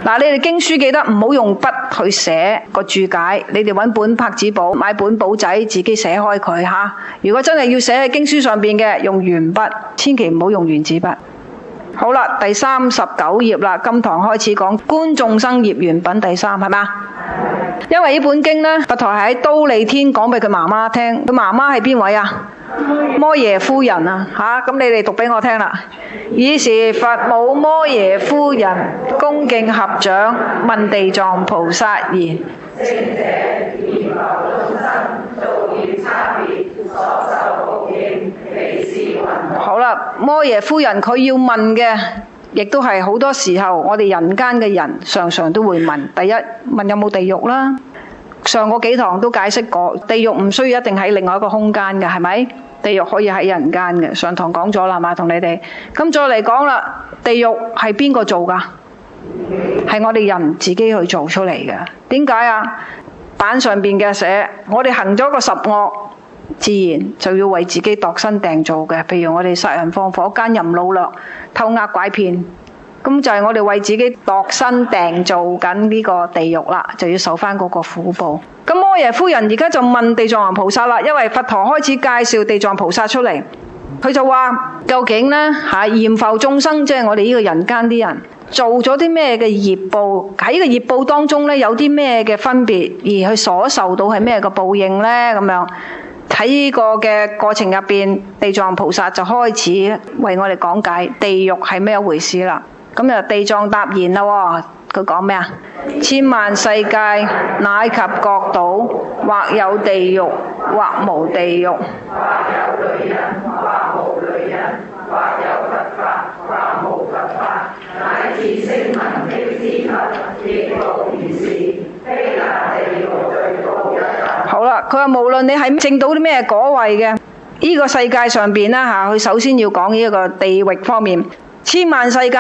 嗱，你哋經書記得唔好用筆去寫個注解，你哋揾本拍紙簿，買本簿仔自己寫開佢吓。如果真係要寫喺經書上邊嘅，用鉛筆，千祈唔好用原子筆。好啦，第39頁啦，今堂開始講觀眾生業緣品第3，係嘛？因為呢本經呢，佛陀係喺忉利天講俾佢媽媽聽，佢媽媽係邊位啊？摩耶夫人啊，咁你哋讀俾我聽啦。爾時佛母摩耶夫人恭敬合掌，問地藏菩薩言：聖者，現浮眾生造業差別，所受報應，彼是云何？好啦，摩耶夫人佢要問嘅，亦都係好多時候我哋人間嘅人常常都會問。第一，問有冇地獄啦？上個幾堂都解釋過，地獄唔需要一定喺另外一個空間嘅，係咪？地獄可以喺人間嘅，上堂講咗啦嘛，同你哋。咁再嚟講啦，地獄係邊個做㗎？係我哋人自己去做出嚟嘅。點解啊？版上邊嘅寫，我哋行咗個十惡，自然就要為自己度身訂造嘅。譬如我哋殺人放火、奸淫擄掠、偷呃拐騙，咁就係我哋為自己度身訂造緊呢個地獄啦，就要受翻嗰個苦報。咁摩耶夫人而家就問地藏王菩薩啦，因為佛陀開始介紹地藏菩薩出嚟，佢就話究竟呢，閻浮眾生，即係我哋呢個人間啲人做咗啲咩嘅業報，喺呢個業報當中呢，有啲咩嘅分別，而佢所受到係咩嘅報應呢？咁樣喺呢個嘅過程入邊，地藏菩薩就開始為我哋講解地獄係咩一回事啦。咁就地藏答言啦喎，佢講咩啊？千萬世界乃及各島，或有地獄，或無地獄。或有女人，或無女人；或有佛法，或無佛法。乃至聲聞辟支佛，亦復如是。非那地獄最高一等。好啦，佢話無論你係證到啲咩果位嘅，呢個世界上邊啦，佢首先要講呢一個地域方面。千萬世界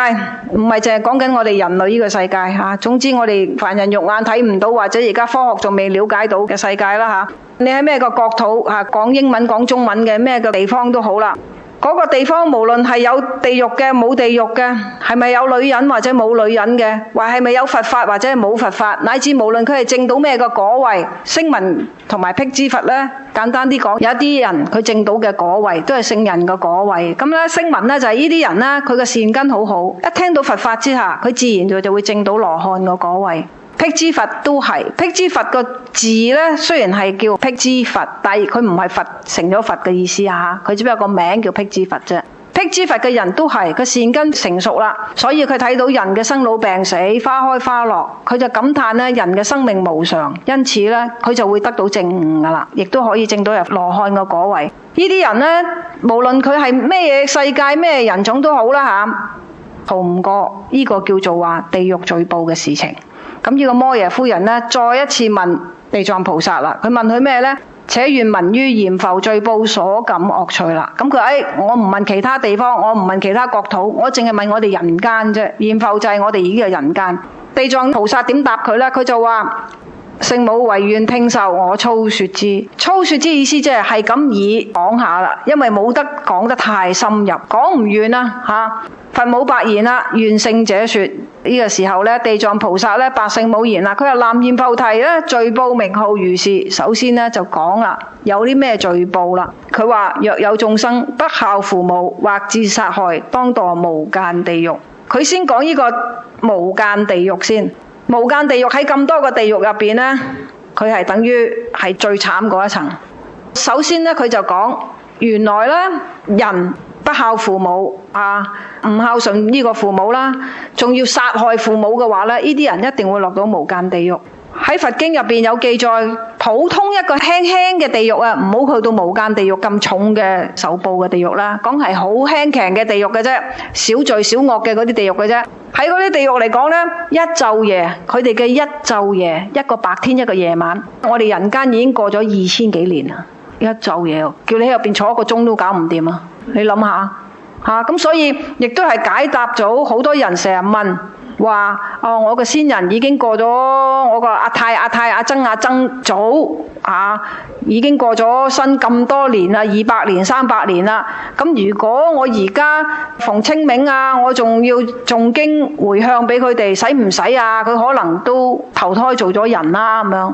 唔係淨係講緊我哋人類呢個世界吓，總之我哋凡人肉眼睇唔到，或者而家科學仲未了解到嘅世界啦吓。你喺咩個國土吓，講英文講中文嘅咩個地方都好啦。嗰個地方無論係有地獄嘅冇地獄嘅，係咪有女人或者冇女人嘅，或係咪有佛法或者係冇佛法，乃至無論佢係證到咩個果位，聲聞同埋辟支佛呢，簡單啲講，有啲人佢證到嘅果位都係聖人嘅果位。咁咧聲聞呢就係呢啲人呢，佢嘅善根好好，一聽到佛法之下，佢自然就會證到羅漢個果位。辟支佛都係，辟支佛個字呢，雖然係叫辟支佛，但係佢唔係佛成咗佛嘅意思啊，佢只不過個名叫辟支佛啫。辟支佛嘅人都係，佢善根成熟啦，所以佢睇到人嘅生老病死、花開花落，佢就感嘆呢人嘅生命無常，因此呢，佢就會得到證悟噶啦，亦都可以證到入羅漢嘅果位。呢啲人呢，無論佢係咩嘢世界、咩人種都好啦吓，逃唔過呢個叫做話地獄罪報嘅事情。咁呢個摩耶夫人呢，再一次問地藏菩薩啦，佢問佢咩呢？且願聞於閻浮罪報所感惡趣啦。咁佢我唔問其他地方，我唔問其他國土，我淨係問我哋人間啫。閻浮就係我哋呢個人間。地藏菩薩點答佢呢？佢就話：聖母唯願聽受，我粗說之。粗說之意思即係咁以講下啦，因為冇得講得太深入，講唔完啦吓。佛母白言啦，願聖者說。呢個時候呢，地藏菩薩呢，白聖母言啦，佢話南閻浮提呢，罪報名號如是。首先呢，就講啦，有啲咩罪報啦？佢話若有眾生不孝父母或致殺害，當墮無間地獄。佢先講呢個無間地獄先。無間地獄喺咁多個地獄入邊呢，佢係等於係最慘嗰一層。首先呢，佢就講原來呢，人不孝父母唔孝順呢個父母啦，仲要殺害父母嘅話呢，呢啲人一定會落到無間地獄。喺佛經入邊有記載，普通一個輕輕嘅地獄啊，唔好去到無間地獄咁重嘅受報嘅地獄啦，講係好輕強嘅地獄嘅啫，小罪小惡嘅嗰啲地獄嘅啫。喺嗰啲地獄嚟講呢，一晝夜，佢哋嘅一晝夜，一個白天一個夜晚，我哋人間已經過咗2000幾年啦。一晝夜，叫你喺入邊坐1個鐘都搞唔掂啊！你諗下咁所以亦都係解答咗好多人成日問話我個先人已經過咗，我個阿太、阿曾祖已經過咗身咁多年啦，200年、300年啦。咁如果我而家逢清明我仲要誦經回向俾佢哋，使唔使啊？佢可能都投胎做咗人啦咁樣。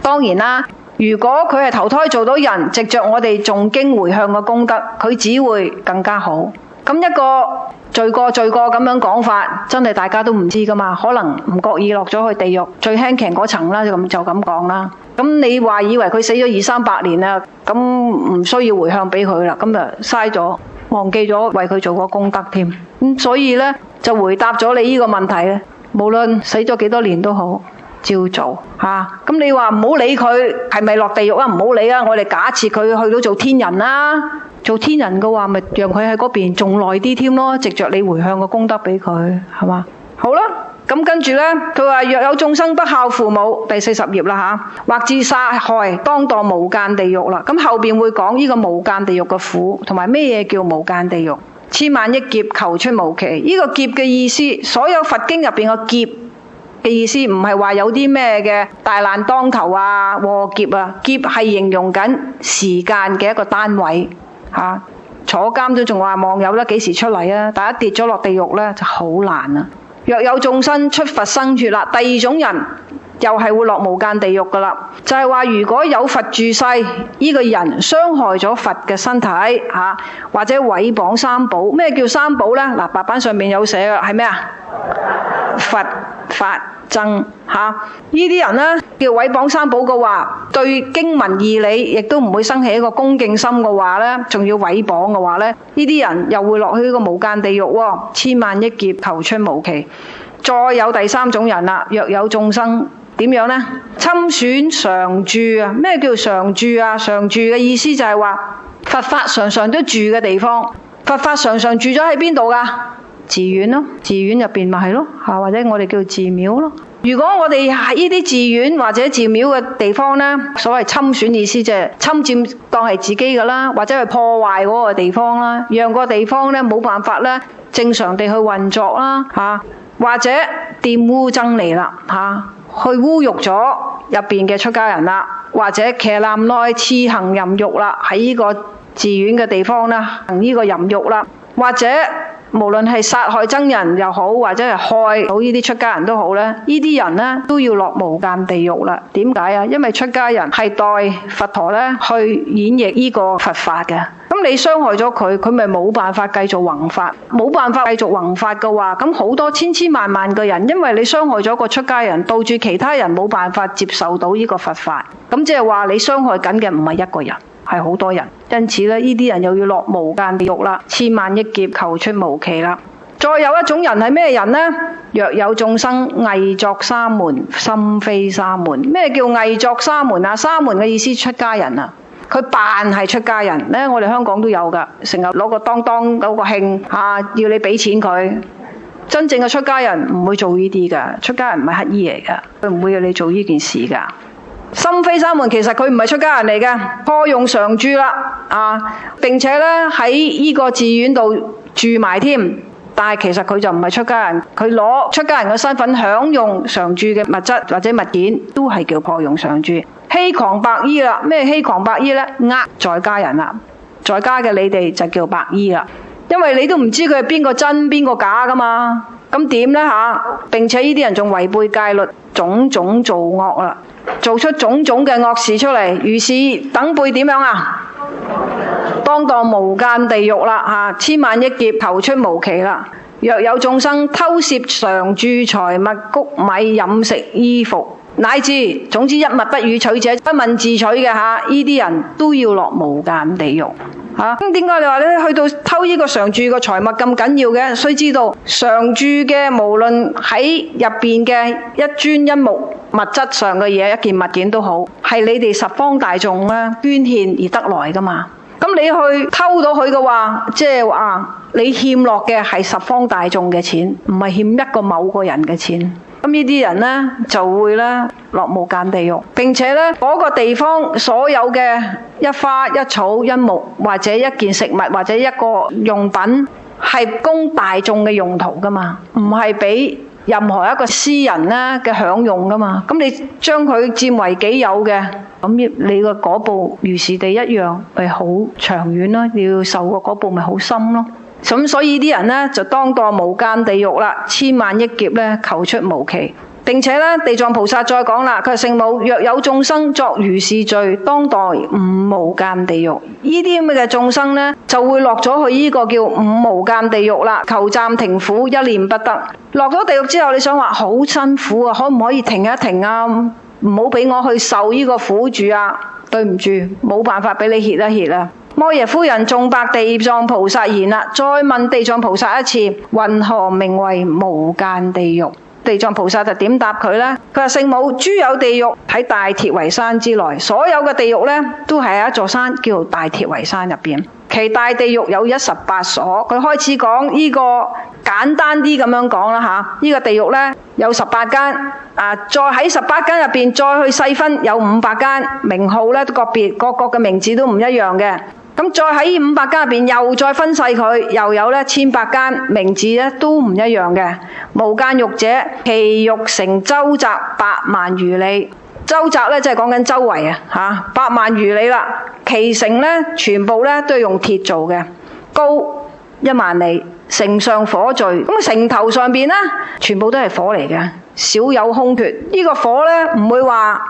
當然啦，如果佢係投胎做到人，藉着我哋誦經回向嘅功德，佢只會更加好。咁一個罪過咁樣講法，真係大家都唔知噶嘛，可能唔覺意落咗去地獄最輕騎嗰層啦，就咁講啦。咁你話以為佢死咗200-300年啦，咁唔需要回向俾佢啦，咁就嘥咗，忘記咗為佢做個功德添。咁所以呢，就回答咗你呢個問題咧，無論死咗幾多年都好，照做嚇。咁你話唔好理佢係咪落地獄啊？唔好理啊！我哋假設佢去到做天人啦。做天人嘅話，咪讓佢喺嗰邊仲耐啲添咯，藉着你回向個功德俾佢，係嘛？好啦，咁跟住呢，佢話若有眾生不孝父母，第40頁啦或致殺害，當墮無間地獄啦。咁後邊會講呢個無間地獄嘅苦，同埋咩嘢叫無間地獄？千萬億劫求出無期。呢個劫嘅意思，所有佛經入邊嘅劫嘅意思，唔係話有啲咩嘅大難當頭禍劫劫係形容緊時間嘅一個單位。坐監都仲話望有得幾時出嚟啊！但一跌咗落地獄呢，就好難啊！若有眾生出佛生處啦，第二種人又係會落無間地獄噶啦，就係話如果有佛住世，呢個人傷害咗佛嘅身體或者毀謗三寶。咩叫三寶呢？白板上面有寫嘅係咩啊？佛法僧呢啲人呢，叫毀謗三寶嘅話，對經文義理亦都唔會生起一個恭敬心嘅話呢，仲要毀謗嘅話呢，呢啲人又會落去呢個無間地獄喎，千萬億劫求出無期。再有第三種人啦，若有眾生點樣呢？侵損常住咩叫常住常住嘅意思就係話佛法常常都住嘅地方。佛法常常住咗喺邊度㗎？寺院咯，寺院入邊咪係咯，或者我哋叫寺廟咯。如果我哋喺呢啲寺院或者寺廟嘅地方呢，所謂侵損意思就係侵佔當係自己㗎啦，或者係破壞嗰個地方啦，讓個地方呢冇辦法呢正常地去運作啦，或者玷污僧尼啦，去侮辱咗入邊嘅出家人啦，或者騎男內恣行淫欲啦，喺呢個寺院嘅地方呢行呢個淫欲啦，或者無論係殺害僧人又好，或者係害到呢啲出家人都好呢，呢啲人呢都要落無間地獄啦。點解啊？因為出家人係代佛陀呢去演繹呢個佛法嘅。咁你傷害咗佢，佢咪冇辦法繼續弘法，冇辦法繼續弘法嘅話，咁好多千千萬萬嘅人，因為你傷害咗個出家人，導致其他人冇辦法接受到呢個佛法。咁即係話你傷害緊嘅唔係一個人，係好多人。因此呢，呢啲人又要落無間地獄啦，千萬億劫求出無期啦。再有一種人係咩人呢？若有眾生偽作沙門，心非沙門。咩叫偽作沙門啊？沙門嘅意思出家人啊，佢扮係出家人呢，我哋香港都有噶，成日攞個當攞個磬要你俾錢佢。真正嘅出家人唔會做呢啲噶，出家人唔係乞衣嚟噶，佢唔會要你做呢件事噶。心非沙門，其實佢唔係出家人嚟嘅，破用常住啦，並且呢喺呢個寺院度住埋添，但係其實佢就唔係出家人，佢攞出家人嘅身份享用常住嘅物質或者物件，都係叫破用常住。欺誑白衣啦，咩欺誑白衣呢？在家人啦，在家嘅你哋就叫白衣啦，因為你都唔知佢係邊個真邊個假噶嘛，咁點呢？並且呢啲人仲違背戒律，種種造惡啦，做出種種嘅惡事出嚟，於是等輩點樣啊？當墮無間地獄啦，千萬億劫求出無期啦。若有眾生偷竊常住財物、穀米、飲食、衣服，乃至總之一物不與取者，不問自取嘅呢啲人都要落無間地獄。咁點解你話咧去到偷呢個常住嘅財物咁緊要嘅？須知道常住嘅無論喺入邊嘅一磚一木物質上嘅嘢，一件物件都好，係你哋十方大眾咧捐獻而得來噶嘛。咁你去偷到佢嘅話，即係話你欠落嘅係十方大眾嘅錢，唔係欠一個某個人嘅錢。咁呢啲人呢，就會呢落無間地獄，並且呢嗰個地方所有嘅一花一草一木或者一件食物或者一個用品係供大眾嘅用途噶嘛，唔係俾任何一個私人咧嘅享用噶嘛。咁你將佢佔為己有嘅，咁你個果報如是地一樣，咪好長遠咯。你要受個果報咪好深咯。咁所以啲人咧就當墮無間地獄啦，千萬億劫咧求出無期。並且咧，地藏菩薩再講啦，佢話聖母若有眾生作如是罪，當墮五無間地獄。呢啲咁嘅眾生咧，就會落咗去呢個叫五無間地獄啦。求暫停苦，一念不得。落咗地獄之後，你想話好辛苦啊，可唔可以停一停啊？唔好俾我去受呢個苦住啊！對唔住，冇辦法俾你歇一歇啊！摩耶夫人重白地藏菩薩言啦，再問地藏菩薩一次，云何名為無間地獄？地藏菩薩就點答佢呢？佢話聖母，諸有地獄喺大鐵圍山之內，所有嘅地獄呢都係一座山，叫大鐵圍山入邊。其大地獄有18所。佢開始講呢個簡單啲咁樣講啦吓，呢個地獄呢有18間，再喺18間入邊再去細分有500間，名號呢都各別，各國嘅名字都唔一樣嘅。咁再喺500間入邊又再分細佢，又有咧1100間，名字咧都唔一樣嘅。無間獄者，其獄城周匝8萬餘里，周匝咧即係講緊周圍啊，8萬餘里啦。其城咧全部咧都係用鐵做嘅，高1萬里，城上火聚。咁城頭上邊咧全部都係火嚟嘅，少有空缺。呢個火咧唔會話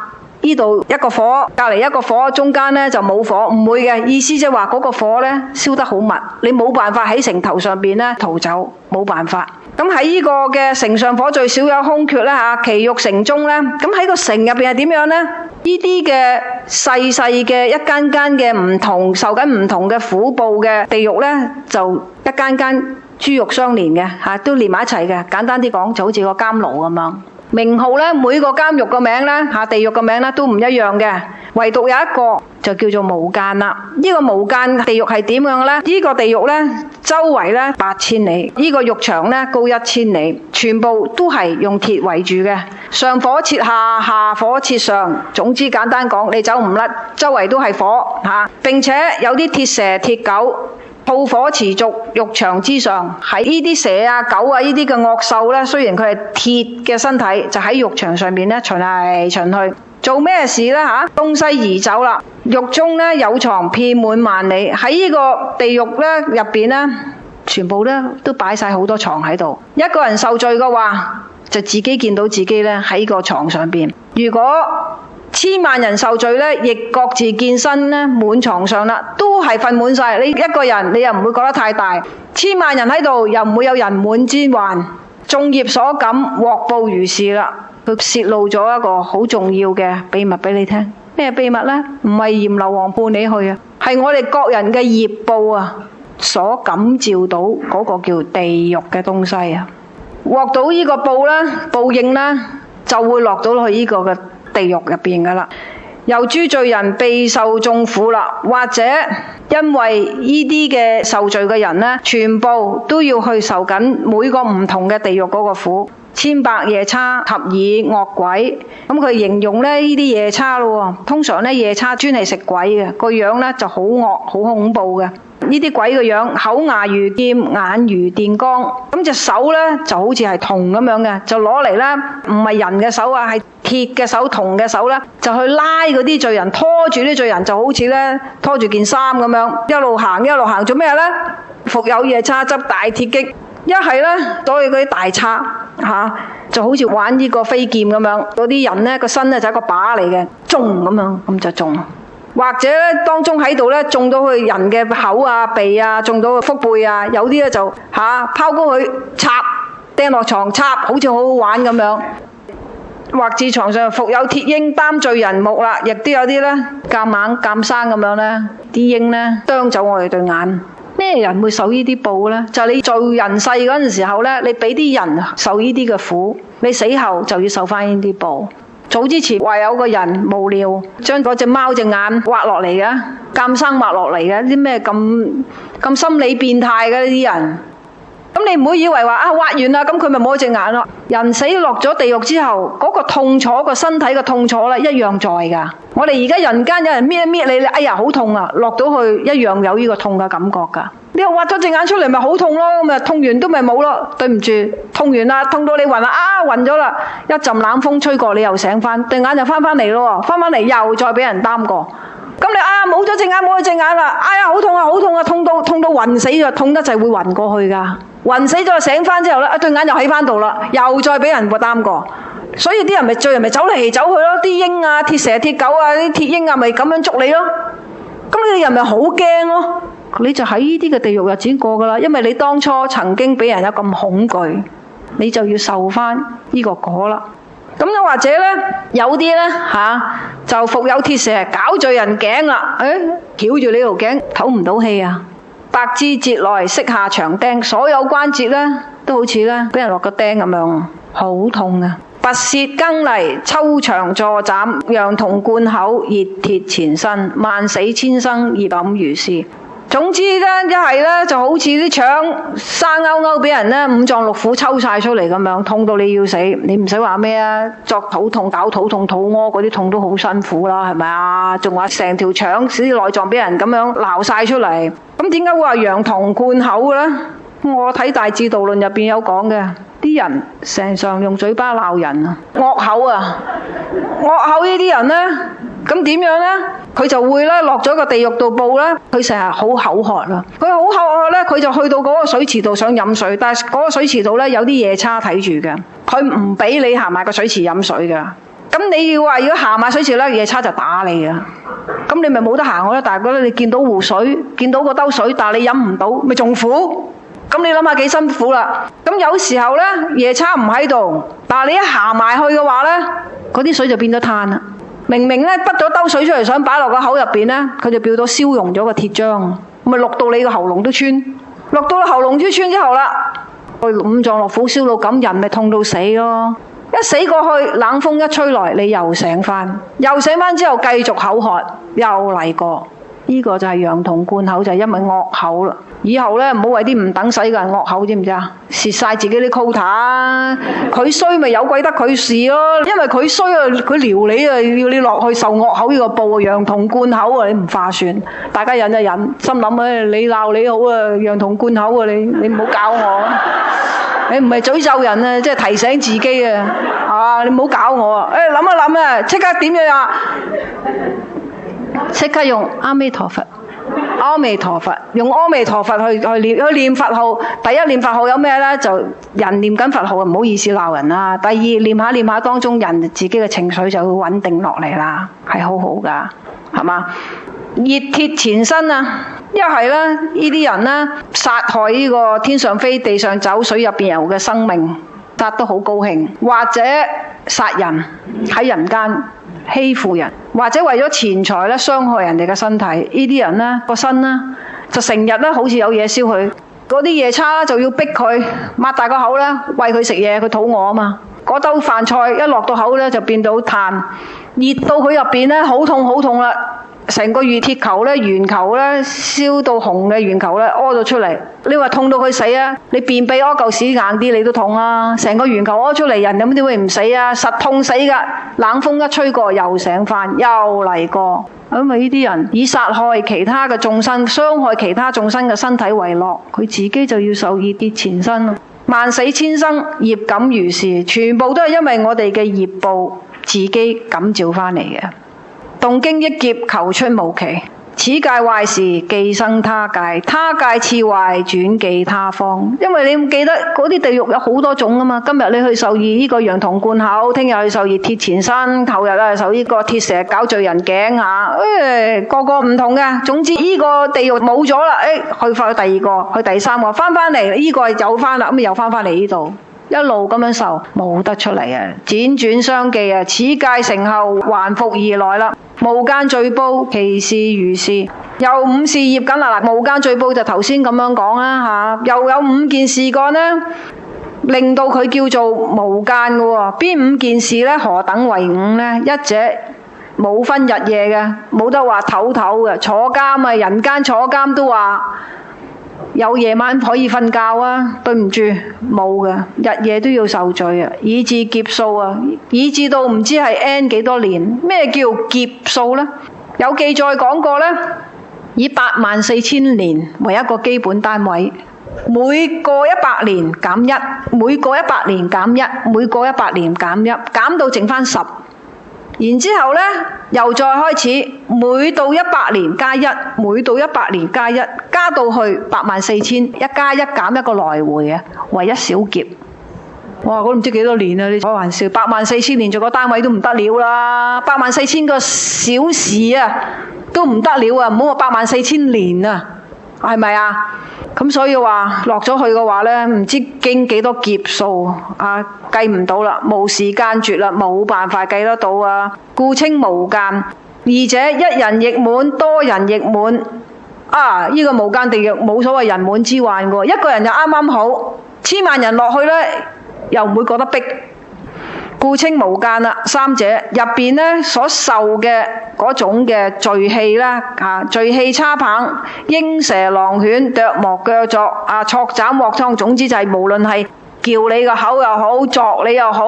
呢度一個火，隔離一個火，中間咧就冇火，唔會嘅。意思即係話嗰個火咧燒得好密，你冇辦法喺城頭上邊咧逃走，冇辦法。咁喺呢個嘅城上火聚，少有空缺咧嚇。其獄城中咧，咁喺個城入邊係點樣咧？呢啲嘅細細嘅一間間嘅唔同受緊唔同嘅苦報嘅地獄咧，就一間間豬肉相連嘅嚇，都連埋一齊嘅。簡單啲講，就好似個監牢咁樣。名號咧，每個監獄個名咧嚇，地獄個名咧都唔一樣嘅，唯獨有一個就叫做無間啦。呢個無間地獄係點樣嘅咧？呢個地獄咧周圍咧8000里，呢個獄牆咧高1000里，全部都係用鐵圍住嘅，上火設下，下火設上。總之簡單講，你走唔甩，周圍都係火嚇。並且有啲鐵蛇、鐵狗。炮火持續，獄牆之上，喺呢啲蛇啊、狗啊呢啲嘅惡獸咧，雖然佢係鐵嘅身體，就喺獄牆上面咧巡嚟巡去，做咩事咧嚇？東西移走啦。獄中咧有床遍滿萬里，喺呢個地獄咧入邊咧，全部咧都擺晒好多床喺度。一個人受罪嘅話，就自己見到自己咧喺個床上邊。如果千萬人受罪咧，亦各自見身咧滿床上啦，都係瞓滿晒。你一個人，你又唔會覺得太大；千萬人喺度，又唔會有人滿之患。眾業所感，獲報如是啦。佢泄露咗一個好重要嘅秘密俾你聽。咩秘密呢？唔係閻羅王判你去啊，係我哋各人嘅業報啊，所感召到嗰個叫地獄嘅東西啊，獲到呢個報啦，報應啦，就會落到去呢個嘅地獄入邊噶啦。由諸罪人備受眾苦啦，或者因為呢啲嘅受罪嘅人呢，全部都要去受緊每個唔同嘅地獄嗰個苦。千百夜叉及以惡鬼，咁佢形容咧呢啲夜叉咯。通常咧夜叉專係食鬼嘅，個樣咧就好惡好恐怖嘅。呢啲鬼嘅樣，口牙如劍，眼如電光，咁隻手咧就好似係銅咁樣嘅，就攞嚟咧唔係人嘅手啊，係鐵嘅手、銅嘅手啦，就去拉嗰啲罪人，拖住啲罪人，就好似咧拖住件衫咁樣，一路行一路行，做咩咧？復有夜叉執大鐵戟。一係咧，攞去嗰啲大叉就好似玩呢個飛劍咁樣，嗰啲人咧個身咧就係一個靶嚟嘅，中咁樣咁就中。或者咧當中喺度咧中到佢人嘅口啊、鼻啊，中到佢腹背啊，有啲咧就拋高佢插掟落床插，好似好好玩咁樣。或至床上復有鐵鷹擔罪人目啦，亦都有啲咧夾硬夾生咁樣咧，啲鷹咧啄走我哋對眼。咩人會受呢啲報呢？就係你做人世嗰陣時候呢，你俾啲人受呢啲嘅苦，你死後就要受翻呢啲報。早之前話有個人無聊，將嗰隻貓隻眼挖落嚟嘅，監生挖落嚟嘅，啲咩咁心理變態嘅呢啲人？咁你唔好以為話挖完啦，咁佢咪冇咗隻眼咯。人死落咗地獄之後，嗰個痛楚，個身體嘅痛楚咧一樣在㗎。我哋而家人間有人搣一搣你，哎呀好痛啊！落到去一樣有呢個痛嘅感覺㗎。你又挖咗隻眼出嚟咪好痛咯，咁啊痛完都咪冇咯。對唔住，痛完啦，痛到你暈啦，暈咗啦，一陣冷風吹過，你又醒翻，對眼就翻嚟咯，翻嚟又再俾人擔過。咁你冇咗隻眼，冇咗隻眼啦，哎呀好痛啊，好痛啊，痛到暈死咗，痛得滯會暈過去㗎。暈死咗醒翻之後咧，對眼又喺翻度啦，又再俾人擔過。所以啲人咪罪人咪走嚟走去咯，啲鷹啊、鐵蛇、鐵狗啊、啲鐵鷹啊，咪咁樣捉你咯。咁你人咪好驚咯。你就喺呢啲嘅地獄日子過噶啦，因為你當初曾經俾人有咁恐懼，你就要受翻呢個果啦。咁又或者咧，有啲咧就伏有鐵蛇絞罪人頸啦，翹住你條頸唞唔到氣啊！百枝節內釋下長釘，所有關節咧都好似咧俾人落個釘咁樣，好痛啊！拔舌更泥，抽腸助斬，羊銅灌口，熱鐵纏身，萬死千生，業感如是。總之咧，一係咧就好似啲腸生勾勾俾人咧五臟六腑抽晒出嚟咁樣，痛到你要死。你唔使話咩啊，作肚痛、搞肚痛、肚屙嗰啲痛都好辛苦啦，係咪啊？仲話成條腸、啲內臟俾人咁樣撈晒出嚟。咁點解會話羊銅灌口嘅咧？我睇《大智度論》入邊有講嘅，啲人成常用嘴巴鬧人啊，惡口啊，惡口呢啲人咧。咁點樣呢？佢就會咧落咗個地獄度報咧，佢成日好口渴啦。佢好口渴咧，佢就去到嗰個水池度想飲水，但係嗰個水池度咧有啲夜叉睇住嘅，佢唔俾你行埋個水池飲水㗎。咁你要話如果行埋水池咧，夜叉就打你㗎。咁你咪冇得行咯。但係嗰你見到湖水，見到個兜水，但係你飲唔到，咪仲苦。咁你諗下幾辛苦啦。咁有時候咧，夜叉唔喺度，但係你一行埋去嘅話咧，嗰啲水就變咗炭啦。明明咧，滗咗兜水出嚟想擺落個口入邊咧，佢就變到燒溶咗個鐵漿，咪落到你個喉嚨都穿，落到喉嚨都穿之後啦，五臟六腑燒到咁，人咪痛到死咯。一死過去，冷風一吹來，你又醒翻，又醒翻之後繼續口渴，又嚟過。呢個就係羊銅灌口，就係因為惡口啦。以後咧唔好為啲唔等使嘅人惡口，知唔知啊？蝕晒自己啲 quota， 佢衰咪有鬼得佢事咯。因為佢衰啊，佢撩你啊，要你落去受惡口呢個報啊，羊銅灌口啊，你唔化算。大家忍一忍，心諗你鬧你好啊，羊銅灌口啊，你唔好搞我。你唔係詛咒人啊，即係提醒自己啊！你唔好搞我啊！諗一諗啊，即刻點樣啊？即刻用阿彌陀佛，阿彌陀佛，用阿彌陀佛去念佛號。第一念佛號有咩呢？就人念緊佛號，唔好意思鬧人啦。第二念下當中，人自己嘅情緒就會穩定落嚟啦，係好好噶，係嘛？熱鐵纏身啊！一係咧，呢啲人呢，殺害呢個天上飛、地上走、水入邊游嘅生命，殺得好高興，或者殺人喺人間。欺負人，或者為咗錢財咧傷害人哋嘅身體，呢啲人咧個身咧就成日咧好似有嘢燒佢，嗰啲夜叉就要逼佢擘大個口咧餵佢食嘢，佢肚餓啊嘛。嗰兜飯菜一落到口咧就變到炭，熱到佢入邊咧好痛啦，成個乳鐵球咧圓球咧燒到紅嘅圓球咧屙咗出嚟。你話痛到佢死啊？你便秘屙嚿屎硬啲你都痛啊！成個圓球屙出嚟，人咁點會唔死啊？實痛死噶！冷風一吹過又醒翻，又嚟過。因為呢啲人以殺害其他嘅眾生、傷害其他眾生嘅身體為樂，佢自己就要受熱鐵纏身。萬死千生，業感如是，全部都係因為我哋嘅業報自己感召翻嚟嘅。動經億劫求出無期，此界壞時寄生他界，他界次壞轉寄他方。因為你唔記得嗰啲地獄有好多種啊嘛。今日你去受呢個羊銅灌口，聽日去受熱鐵纏身，後日受呢個鐵蛇絞罪人頸下，個個唔同嘅。總之呢個地獄冇咗啦，去翻去第二個，去第三個，翻嚟呢個又翻啦，咁又翻嚟呢度。一路咁樣受，冇得出嚟啊！輾轉相繼啊，此界成後還復而來啦。無間罪報其事如是，又五事業緊啦。無間罪報就頭先咁樣講啦，又有五件事幹呢，令到佢叫做無間嘅喎。邊五件事呢？何等為五呢？一者冇分日夜嘅，冇得話唞唞嘅。坐監啊，人間坐監都話有夜晚可以瞓覺啊？對唔住，冇嘅，日夜都要受罪啊！以致劫數啊，以致到唔知係 N 幾多年。咩叫劫數呢？有記載講過呢，以84000年為一個基本單位，每過100年減1，每過100年減1，每過100年減1，減到剩返10。然之後呢，又再開始，每到100年加1，每到100年加1，加到去84000，一加一減一個來回啊，為一小劫。哇！我都唔知幾多年啊！你開玩笑，84000年做個單位都唔得了啦，84000個小時啊都唔得了啊！唔好話84000年啊，係咪啊？咁所以話落咗去嘅話呢，唔知經幾多劫數啊，計唔到啦，無時間絕啦，冇辦法計得到啊，故稱無間。二者一人亦滿，多人亦滿啊！呢個無間地獄冇所謂人滿之患嘅，一個人就啱啱好，千萬人落去呢，又唔會覺得逼，故稱無間啦。三者入邊呢所受嘅嗰種嘅罪氣啦，罪氣叉棒、鷹蛇狼犬、啄磨腳鑿挫斬鑊湯，總之就係無論係叫你個口又好，鑿你又好，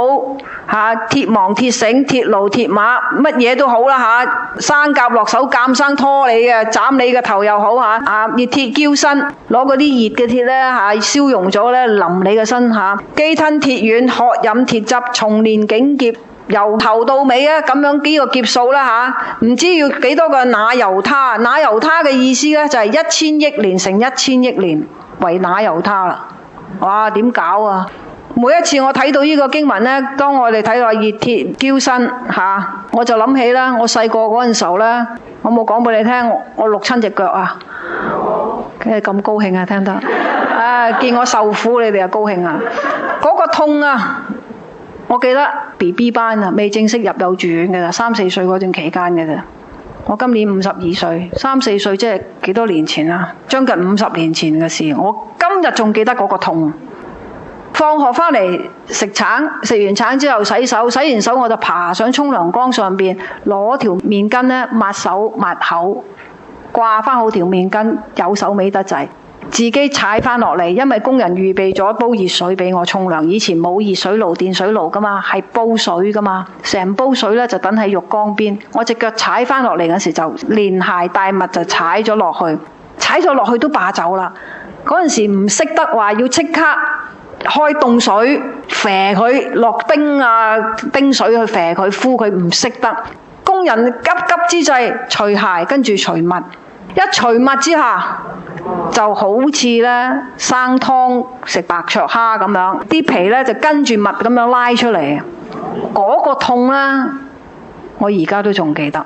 鐵網鐵繩、鐵驢鐵馬，乜嘢都好啦生夾落手，監生拖你嘅，斬你個頭又好熱鐵澆身，攞嗰啲熱嘅鐵咧燒溶咗咧淋你個身飢吞鐵丸，渴飲鐵汁，從年警劫，由頭到尾咁樣幾個劫數啦唔知要幾多個那由他。那由他嘅意思咧就係1000億年乘1000億年為那由他啦。哇！點搞啊？每一次我睇到呢個經文呢，當我哋睇到熱鐵澆身我就諗起啦，我細個嗰陣時候呢，我冇講俾你聽，我淥親隻腳啊！梗係咁高興啊，聽得見我受苦，你哋又高興啊！嗰個痛啊！我記得 BB 班啊，未正式入幼稚園嘅咋，3、4歲嗰段期間嘅咋。我今年52歲，3、4歲即係幾多年前啊？將近50年前嘅事。我今日仲記得嗰個痛。放學返嚟食橙，食完橙之後洗手，洗完手我就爬上沖涼缸上邊，攞條面巾咧抹手抹口，掛返好條面巾，有手尾得滯。自己踩返落嚟，因為工人預備咗煲熱水俾我沖涼。以前冇熱水爐、電水爐噶嘛，係煲水噶嘛，成煲水咧就等喺浴缸邊。我隻腳踩返落嚟嗰時就連鞋帶襪就踩咗落去，踩咗落去都罷走啦。嗰陣時唔識得話要即刻開凍水啡佢，落冰水去啡佢敷佢，唔識得。工人急急之際除鞋，跟住除襪，一除襪之下就好似咧生湯食白灼蝦咁樣，啲皮咧就跟住襪咁樣拉出嚟。嗰個痛啦，我而家都仲記得。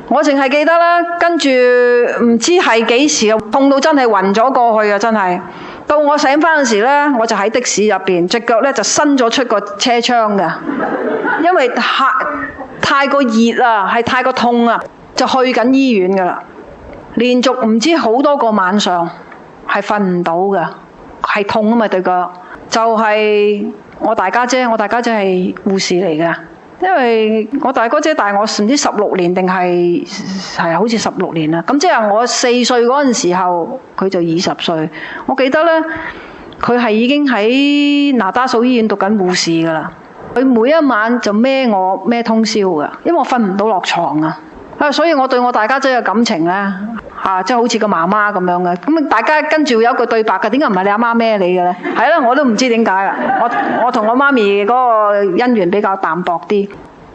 我淨係記得啦，跟住唔知係幾時痛到真係暈咗過去啊！真係到我醒翻嗰時咧，我就喺的士入邊，隻腳咧就伸咗出個車窗㗎，因為太過熱啊，係太過痛啊，就去緊醫院㗎啦。連續唔知好多個晚上係瞓唔到㗎，係痛啊嘛對腳。就係我大家姐，我大家姐係護士嚟㗎。因為我大哥姐大我唔知16年定係好似16年啦，咁即係我4歲嗰陣時候，佢就20歲。我記得呢，佢係已經喺那打素醫院讀緊護士噶啦。佢每一晚就孭我孭通宵噶，因為我瞓唔到落床啊。所以我對我大家姐嘅感情呢，即係好似個媽媽咁樣嘅。咁大家跟住有一句對白嘅，點解唔係你阿媽孭你嘅呢？係啦，我都唔知點解啦。我同我媽咪嗰個姻緣比較淡薄啲。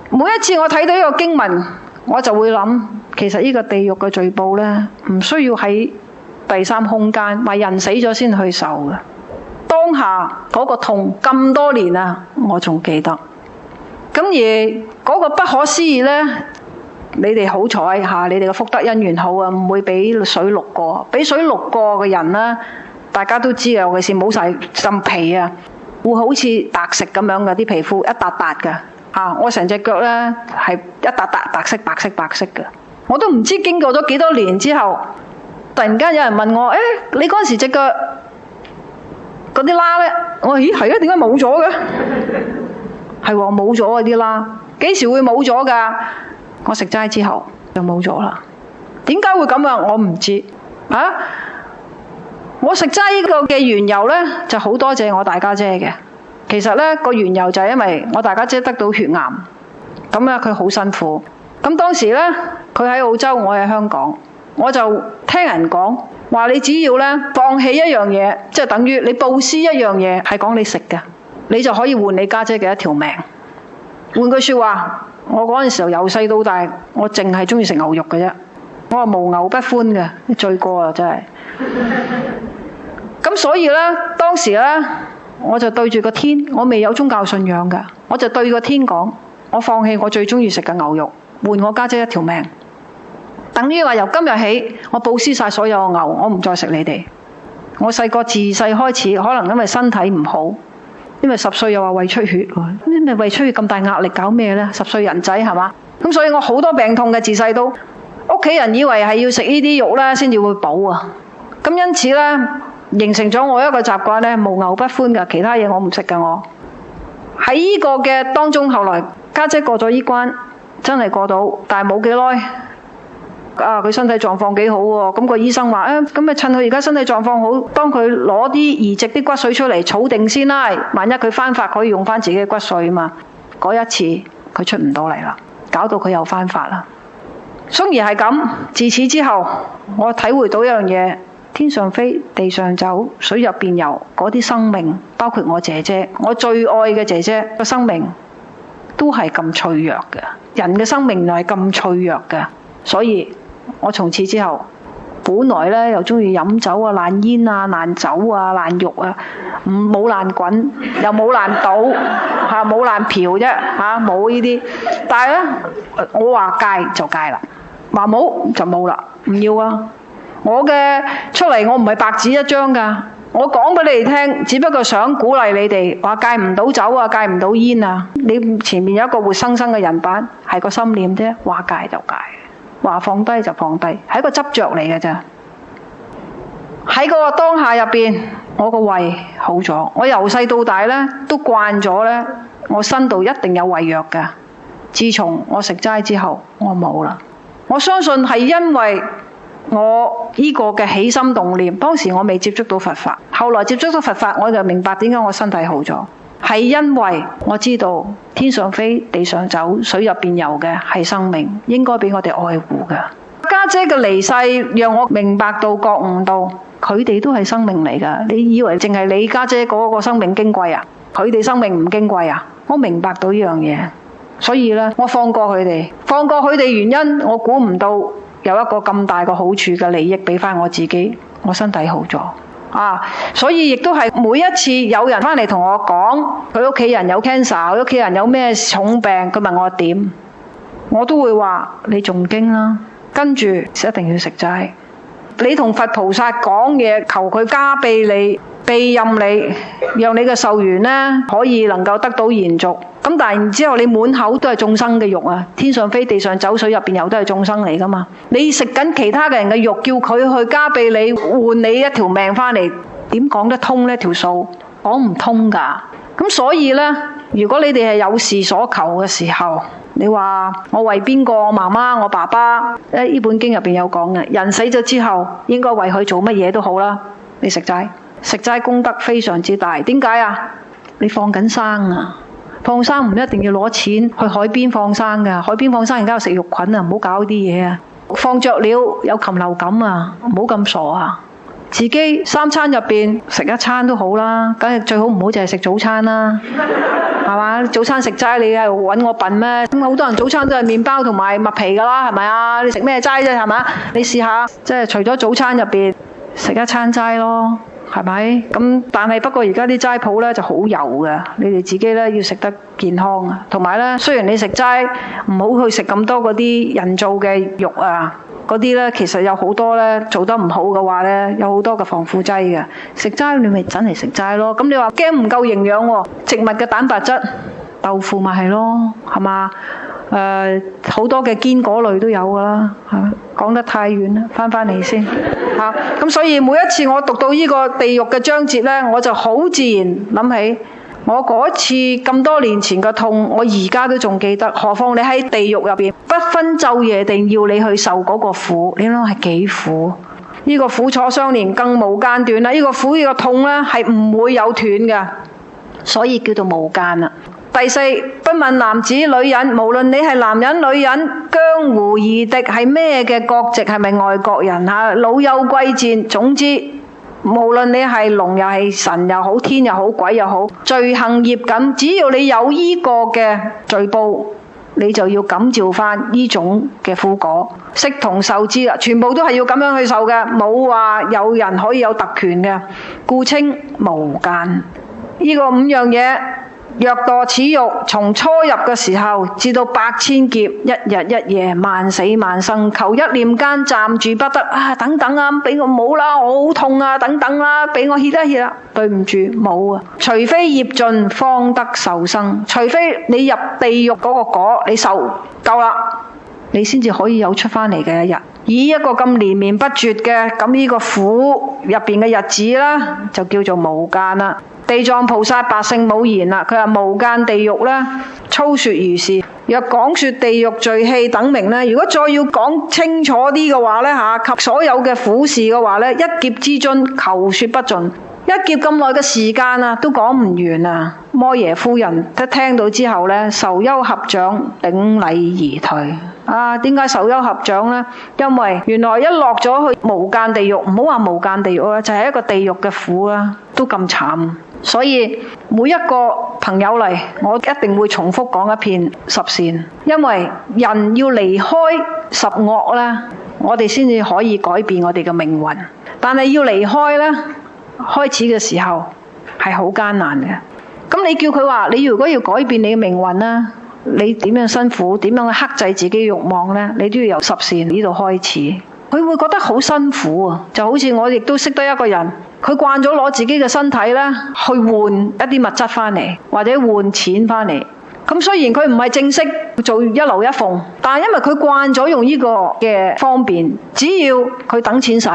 每一次我睇到呢個經文，我就會諗，其實呢個地獄嘅罪報呢，唔需要喺第三空間，話人死咗先去受嘅。當下嗰個痛咁多年啊，我仲記得。咁而嗰個不可思議呢，你哋好彩嚇，你哋嘅福德因緣好啊，唔會俾水淥過。俾水淥過嘅人呢，大家都知啊，尤其是冇晒浸皮啊，會好似白食咁樣嘅啲皮膚一笪笪嘅。我成隻腳呢係一笪笪白色嘅。我都唔知經過咗幾多年之後，突然間有人問我：你嗰陣時隻腳嗰啲疤呢？我話：咦，係啊，點解冇咗嘅？係喎，冇咗嗰啲疤，幾時會冇咗㗎？我食齋之後就冇咗啦。點解會咁啊？我唔知。我食齋呢個嘅緣由呢，就好多謝我大家姐嘅。其實呢個緣由就係因為我大家姐得到血癌，咁咧佢好辛苦。咁當時呢，佢喺澳洲，我喺香港，我就聽人講話，你只要呢放棄一樣嘢，即係等於你布施一樣嘢，係講你食嘅，你就可以換你家姐嘅一條命。換句說話，我嗰陣時候由細到大，我淨係中意食牛肉嘅啫。我話無牛不歡嘅，罪過啊真係。咁所以呢，當時呢，我就對住個天，我未有宗教信仰嘅，我就對個天講，我放棄我最中意食嘅牛肉，換我家姐一條命。等於話由今日起，我布施晒所有嘅牛，我唔再食你哋。我細個自細開始，可能因為身體唔好，因為10歲又話胃出血，你咪胃出血咁大壓力搞咩呢？10歲人仔係嘛？咁所以我好多病痛嘅，自細都屋企人以為係要食呢啲肉呢先至會補啊。咁因此呢，形成咗我一個習慣呢，無牛不歡㗎，其他嘢我唔食㗎。我喺呢個嘅當中，後來家姐過咗呢關，真係過到，但係冇幾耐。佢身體狀況幾好喎，咁個醫生話咁咪趁佢而家身體狀況好，當佢攞啲移植啲骨髓出嚟儲定先啦，萬一佢翻發可以用翻自己嘅骨髓嘛。嗰一次佢出唔到嚟啦，搞到佢又翻發啦。雖然係咁，自此之後我體會到一樣嘢，天上飛，地上走，水入邊游，嗰啲生命，包括我姐姐，我最愛嘅姐姐個生命都係咁脆弱嘅。人嘅生命係咁脆弱嘅，所以我從此之後，本來呢又中意飲酒啊、爛煙啊、爛酒啊、爛肉啊，冇爛滾，又冇爛賭，冇爛嫖啫，冇呢啲。但係呢，我話戒就戒啦，話冇就冇啦，唔要啊！我嘅出嚟，我唔係白紙一張㗎，我講俾你哋聽，只不過想鼓勵你哋，話戒唔到酒啊，戒唔到煙啊，你前面有一個活生生嘅人版，係個心念啫，話戒就戒。話放低就放低，係一個執着嚟嘅咋。喺個當下入邊，我個胃好咗。我由細到大呢，都慣咗呢，我身度一定有胃藥㗎。自從我食齋之後，我冇啦。我相信係因為我呢個嘅起心動念，當時我未接觸到佛法，後來接觸到佛法，我就明白點解我身體好咗。係因為我知道天上飛，地上走，水入邊游嘅係生命，應該俾我哋愛護嘅。家姐嘅離世，讓我明白到、覺悟到，佢哋都係生命嚟噶。你以為淨係你家姐嗰個生命矜貴啊？佢哋生命唔矜貴啊？我明白到呢樣嘢，所以呢，我放過佢哋。放過佢哋原因，我估唔到有一個咁大個好處嘅利益俾翻我自己，我身體好咗。所以亦都係每一次有人翻嚟同我講，佢屋企人有 cancer， 佢屋企人有咩重病，佢問我點，我都會話你誦經啦，跟住一定要食齋。你同佛菩薩講嘢，求佢加庇你、庇蔭你，讓你嘅壽元呢可以能夠得到延續。咁但係然之後你滿口都係眾生嘅肉啊，天上飛地上走，水入邊游都係眾生嚟噶嘛。你食緊其他嘅人嘅肉，叫佢去加庇你，換你一條命翻嚟，點講得通呢條數？講唔通噶。咁所以呢，如果你哋係有事所求嘅時候，你話我為邊個？我媽媽、我爸爸？呢本經入邊有講嘅，人死咗之後應該為佢做乜嘢都好啦。你食齋，食齋功德非常之大。點解啊？你放緊生啊！放生唔一定要攞錢去海邊放生㗎，海邊放生而家有食肉菌啊，唔好搞啲嘢啊！放雀鳥有禽流感啊，唔好咁傻啊！自己3餐入邊食一餐都好啦，梗係最好唔好淨係食早餐啦，係嘛？早餐食齋你係揾我笨咩？咁好多人早餐都係麵包同埋麥皮㗎啦，係咪啊？你食咩齋啫？係嘛？你試下即係除咗早餐入邊食一餐齋咯。係咪？咁但係不過而家啲齋鋪咧就好油嘅，你哋自己咧要食得健康啊。同埋咧，雖然你食齋，唔好去食咁多嗰啲人造嘅肉啊，嗰啲咧其實有好多咧做得唔好嘅話咧，有好多嘅防腐劑嘅。食齋你咪真係食齋咯。咁你話驚唔夠營養喎？植物嘅蛋白質，豆腐咪係咯，係嘛？好多嘅堅果類都有噶啦，係嘛？講得太遠啦，翻嚟先嚇。咁所以每一次我讀到呢個地獄嘅章節呢，我就好自然諗起我嗰次咁多年前嘅痛，我而家都仲記得。何況你喺地獄入邊，不分晝夜定要你去受嗰個苦，你諗係幾苦？呢個苦楚相連，更無間斷啦。呢個苦呢個痛咧係唔會有斷嘅，所以叫做無間啦。第四，不問男子女人，無論你係男人女人，江湖夷狄係咩嘅國籍，係咪外國人嚇，老幼貴賤，總之無論你係龍又係神又好，天又好，鬼又好，罪行業感，只要你有依個嘅罪報，你就要感召翻呢種嘅苦果，悉同受之啦，全部都係要咁樣去受嘅，冇話有人可以有特權嘅，故稱無間。呢個5樣嘢。若墮此獄，從初入嘅時候至到百千劫，一日一夜，萬死萬生，求一念間暫住不得啊！等等啊，俾我冇啦，我好痛啊！等等啦，俾我歇一歇啦。對唔住，冇啊！除非業盡方得受生，除非你入地獄嗰個果，你受夠啦，你先至可以有出返嚟嘅一日。以一個咁連綿不絕嘅咁呢個苦入邊嘅日子啦，就叫做無間啦。地藏菩薩白聖母言啦，佢話無間地獄咧，粗說如是。若講說地獄罪器等名咧，如果再要講清楚啲嘅話咧嚇，及所有嘅苦事嘅話咧，一劫之中求說不盡，一劫咁耐嘅時間啊，都講唔完啊！摩耶夫人一聽到之後咧，受憂合掌頂禮而退。啊，點解受憂合掌呢？因為原來一落咗去無間地獄，唔好話無間地獄啦，就係一個地獄嘅苦啦，都咁慘。所以每一個朋友嚟，我一定會重複講一遍十善，因為人要離開十惡咧，我哋先至可以改變我哋嘅命運。但係要離開咧，開始嘅時候係好艱難嘅。咁你叫佢話，你如果要改變你嘅命運咧，你點樣辛苦，點樣去克制自己慾望咧？你都要由十善呢度開始。佢會覺得好辛苦啊，就好似我亦都識得一個人。佢慣咗攞自己嘅身體咧去換一啲物質翻嚟，或者換錢翻嚟。咁雖然佢唔係正式做一樓一鳳，但係因為佢慣咗用呢個嘅方便，只要佢等錢使，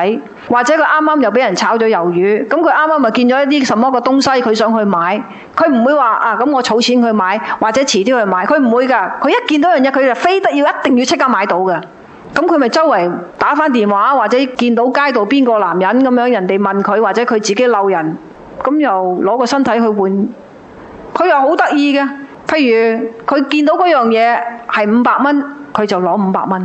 或者佢啱啱又俾人炒咗魷魚，咁佢啱啱咪見咗一啲什麼嘅東西，佢想去買，佢唔會話啊咁我儲錢去買，或者遲啲去買，佢唔會㗎。佢一見到樣嘢，佢就非得要一定要即刻買到㗎。咁佢咪周圍打返電話，或者見到街道邊個男人咁樣，人哋問佢，或者佢自己漏人，咁又攞個身體去換，佢又好得意嘅。譬如佢見到嗰樣嘢係500蚊，佢就攞500蚊；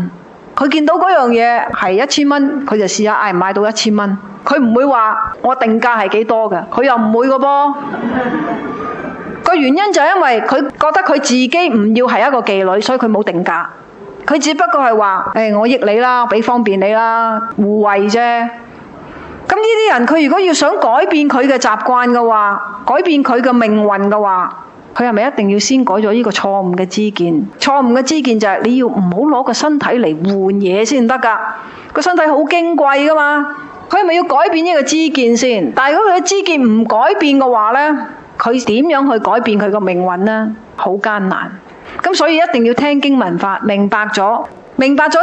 佢見到嗰樣嘢係1000蚊，佢就試下嗌唔嗌到1000蚊。佢唔會話我定價係幾多嘅，佢又唔會嘅噃。個原因就係因為佢覺得佢自己唔要係一個妓女，所以佢冇定價。佢只不過係話，我益你啦，俾方便你啦，互惠啫。咁呢啲人，佢如果要想改變佢嘅習慣嘅話，改變佢嘅命運嘅話，佢係咪一定要先改咗呢個錯誤嘅知見？錯誤嘅知見就係你要唔好攞個身體嚟換嘢先得㗎。個身體好矜貴㗎嘛，佢係咪要改變呢個知見先？但係如果佢嘅知見唔改變嘅話呢，佢點樣去改變佢嘅命運呢？好艱難。咁所以一定要聽經聞法，明白咗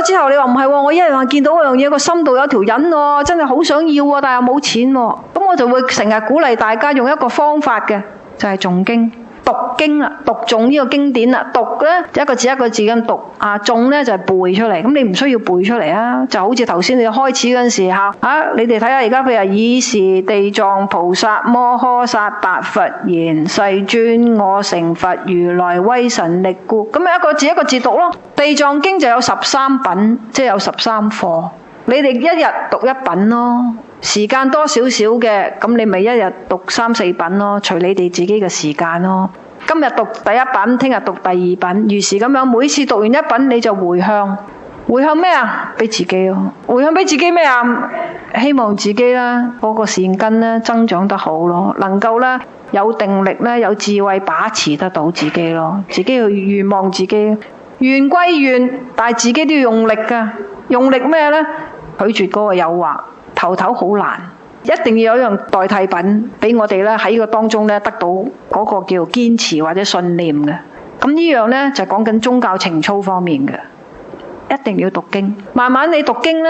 之後，你話唔係喎，我一日話見到嗰樣嘢，個心度有條癮喎，真係好想要喎，但係又冇錢喎，咁我就會成日鼓勵大家用一個方法嘅，就係誦經。讀經啦，讀誦呢個經典啦，讀咧一個字一個字咁讀，誦咧就係背出嚟。咁你唔需要背出嚟啊，就好似頭先你開始嗰陣時候，你哋睇下而家譬如爾時地藏菩薩摩訶薩白佛言：世尊，我成佛如來威神力故。咁咪一個字一個字讀咯。地藏經就有13品，即係有13課。你哋一日讀一品咯。時間多少少嘅，咁你咪一日讀3、4品咯，隨你哋自己嘅時間咯。今日讀第一品，聽日讀第二品，如是咁樣，每次讀完一品你就回向，回向咩啊？俾自己咯，回向俾自己咩啊？希望自己啦嗰個善根咧增長得好咯，能夠咧有定力咧有智慧把持得到自己咯，自己去願望自己，願歸願，但係自己都要用力噶，用力咩咧？拒絕嗰個誘惑。頭好難，一定要有一樣代替品俾我哋咧喺呢個當中咧得到嗰個叫堅持或者信念嘅。咁呢樣咧就講緊宗教情操方面嘅，一定要讀經。慢慢你讀經咧，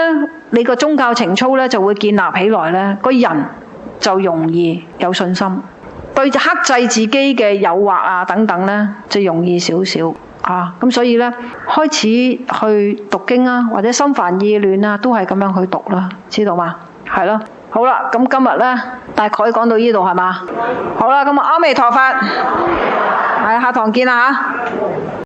你個宗教情操咧就會建立起來咧，個人就容易有信心，對克制自己嘅誘惑等等咧就容易少少。咁所以咧，開始去讀經或者心煩意亂都係咁樣去讀啦，知道嗎？係咯，好啦，咁今日咧大概講到呢度係嘛？好啦，咁阿彌陀佛，係下堂見啦吓。